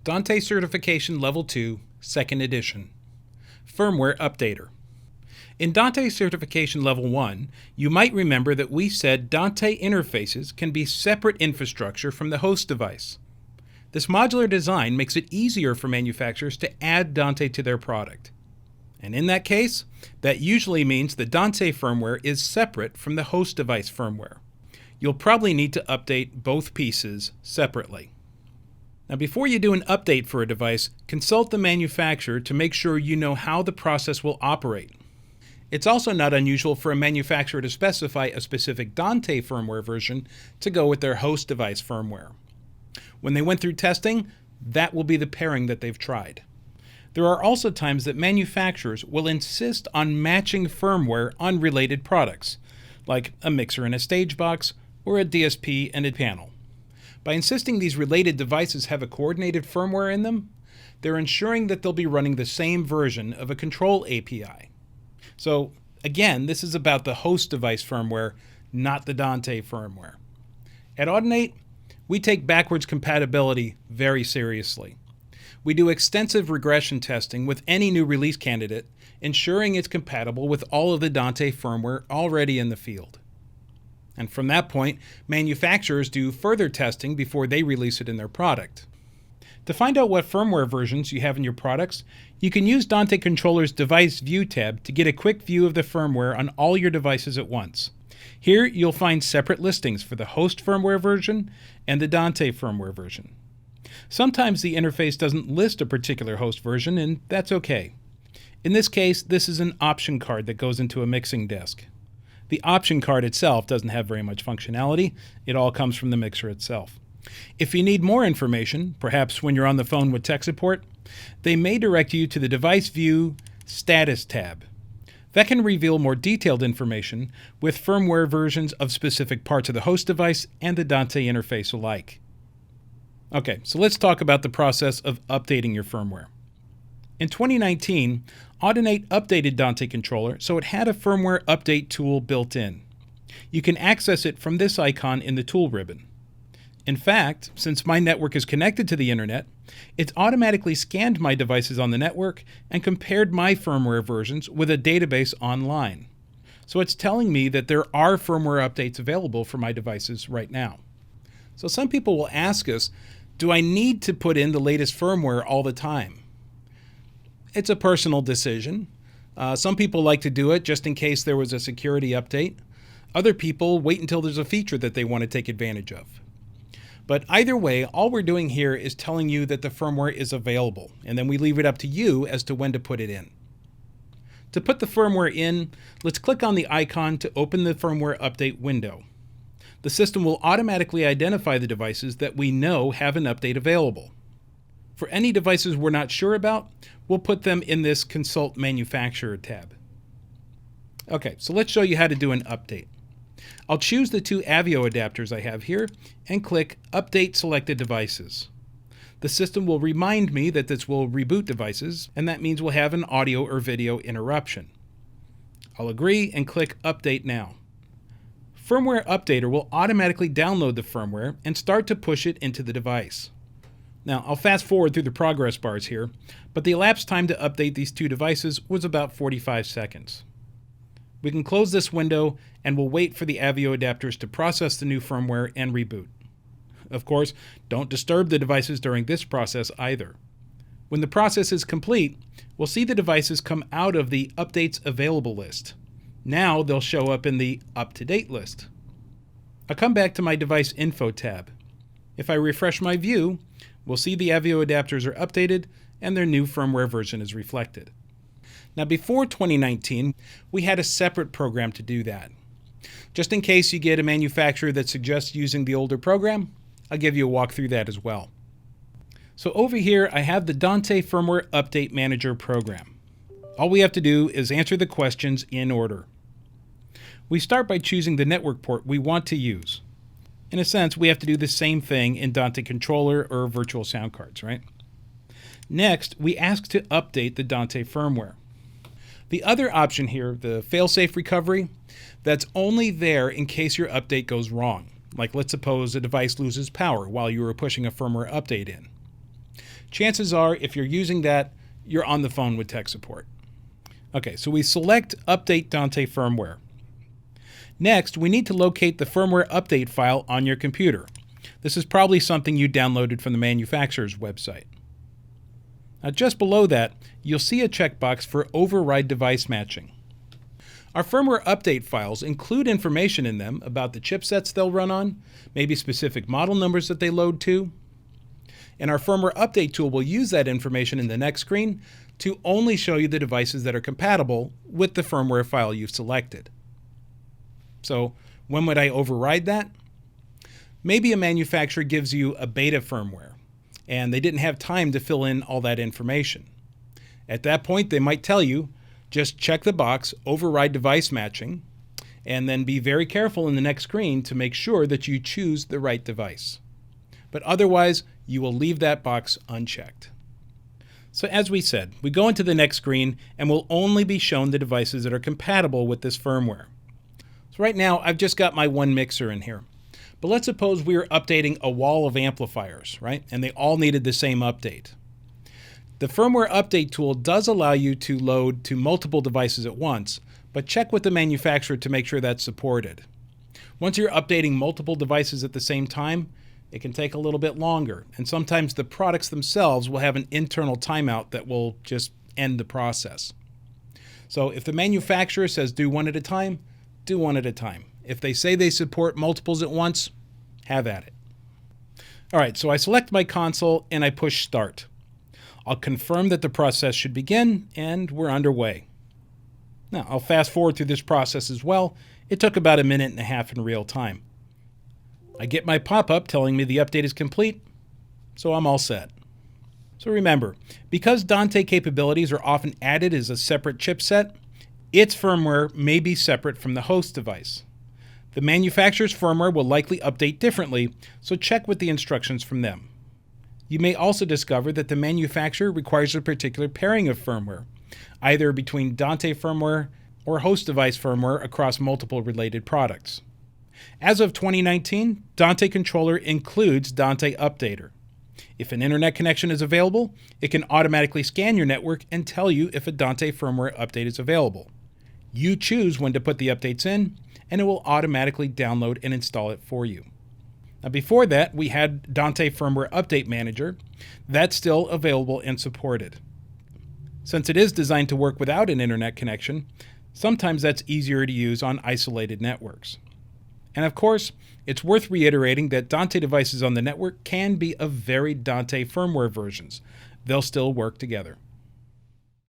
Dante Certification Level 2, 2nd Edition. Firmware Updater. In Dante Certification Level 1, you might remember that we said Dante interfaces can be separate infrastructure from the host device. This modular design makes it easier for manufacturers to add Dante to their product. And in that case, that usually means the Dante firmware is separate from the host device firmware. You'll probably need to update both pieces separately. Now, before you do an update for a device, consult the manufacturer to make sure you know how the process will operate. It's also not unusual for a manufacturer to specify a specific Dante firmware version to go with their host device firmware. When they went through testing, that will be the pairing that they've tried. There are also times that manufacturers will insist on matching firmware on related products, like a mixer and a stage box, or a DSP and a panel. By insisting these related devices have a coordinated firmware in them, they're ensuring that they'll be running the same version of a control API. So again, this is about the host device firmware, not the Dante firmware. At Audinate, we take backwards compatibility very seriously. We do extensive regression testing with any new release candidate, ensuring it's compatible with all of the Dante firmware already in the field. And from that point, manufacturers do further testing before they release it in their product. To find out what firmware versions you have in your products, you can use Dante Controller's Device View tab to get a quick view of the firmware on all your devices at once. Here, you'll find separate listings for the host firmware version and the Dante firmware version. Sometimes the interface doesn't list a particular host version, and that's okay. In this case, this is an option card that goes into a mixing desk. The option card itself doesn't have very much functionality. It all comes from the mixer itself. If you need more information, perhaps when you're on the phone with tech support, they may direct you to the Device View Status tab. That can reveal more detailed information with firmware versions of specific parts of the host device and the Dante interface alike. Okay, so let's talk about the process of updating your firmware. In 2019, Audinate updated Dante Controller so it had a firmware update tool built in. You can access it from this icon in the tool ribbon. In fact, since my network is connected to the internet, it's automatically scanned my devices on the network and compared my firmware versions with a database online. So it's telling me that there are firmware updates available for my devices right now. So some people will ask us, do I need to put in the latest firmware all the time? It's a personal decision. Some people like to do it just in case there was a security update. Other people wait until there's a feature that they want to take advantage of. But either way, all we're doing here is telling you that the firmware is available, and then we leave it up to you as to when to put it in. To put the firmware in, let's click on the icon to open the firmware update window. The system will automatically identify the devices that we know have an update available. For any devices we're not sure about, we'll put them in this Consult Manufacturer tab. Okay, so let's show you how to do an update. I'll choose the two Avio adapters I have here and click Update Selected Devices. The system will remind me that this will reboot devices, and that means we'll have an audio or video interruption. I'll agree and click Update Now. Firmware Updater will automatically download the firmware and start to push it into the device. Now, I'll fast forward through the progress bars here, but the elapsed time to update these two devices was about 45 seconds. We can close this window and we'll wait for the Avio adapters to process the new firmware and reboot. Of course, don't disturb the devices during this process either. When the process is complete, we'll see the devices come out of the Updates Available list. Now they'll show up in the Up to Date list. I'll come back to my Device Info tab. If I refresh my view, we'll see the Avio adapters are updated and their new firmware version is reflected. Now, before 2019, we had a separate program to do that. Just in case you get a manufacturer that suggests using the older program, I'll give you a walk through that as well. So over here, I have the Dante Firmware Update Manager program. All we have to do is answer the questions in order. We start by choosing the network port we want to use. In a sense, we have to do the same thing in Dante Controller or virtual sound cards, right? Next, we ask to update the Dante firmware. The other option here, the fail-safe recovery, that's only there in case your update goes wrong. Like let's suppose a device loses power while you were pushing a firmware update in. Chances are, if you're using that, you're on the phone with tech support. Okay, so we select Update Dante Firmware. Next, we need to locate the firmware update file on your computer. This is probably something you downloaded from the manufacturer's website. Now, just below that, you'll see a checkbox for Override Device Matching. Our firmware update files include information in them about the chipsets they'll run on, maybe specific model numbers that they load to. And our firmware update tool will use that information in the next screen to only show you the devices that are compatible with the firmware file you've selected. So, when would I override that? Maybe a manufacturer gives you a beta firmware, and they didn't have time to fill in all that information. At that point, they might tell you, just check the box, Override Device Matching, and then be very careful in the next screen to make sure that you choose the right device. But otherwise, you will leave that box unchecked. So as we said, we go into the next screen and we'll only be shown the devices that are compatible with this firmware. So right now, I've just got my one mixer in here. But let's suppose we were updating a wall of amplifiers, right? And they all needed the same update. The firmware update tool does allow you to load to multiple devices at once, but check with the manufacturer to make sure that's supported. Once you're updating multiple devices at the same time, it can take a little bit longer, and sometimes the products themselves will have an internal timeout that will just end the process. So if the manufacturer says do one at a time, do one at a time. If they say they support multiples at once, have at it. All right, so I select my console and I push start. I'll confirm that the process should begin, and we're underway. Now, I'll fast forward through this process as well. It took about a minute and a half in real time. I get my pop-up telling me the update is complete, so I'm all set. So remember, because Dante capabilities are often added as a separate chipset, its firmware may be separate from the host device. The manufacturer's firmware will likely update differently, so check with the instructions from them. You may also discover that the manufacturer requires a particular pairing of firmware, either between Dante firmware or host device firmware across multiple related products. As of 2019, Dante Controller includes Dante Updater. If an internet connection is available, it can automatically scan your network and tell you if a Dante firmware update is available. You choose when to put the updates in, and it will automatically download and install it for you. Now, before that, we had Dante Firmware Update Manager. That's still available and supported. Since it is designed to work without an internet connection, sometimes that's easier to use on isolated networks. And of course, it's worth reiterating that Dante devices on the network can be of varied Dante firmware versions. They'll still work together.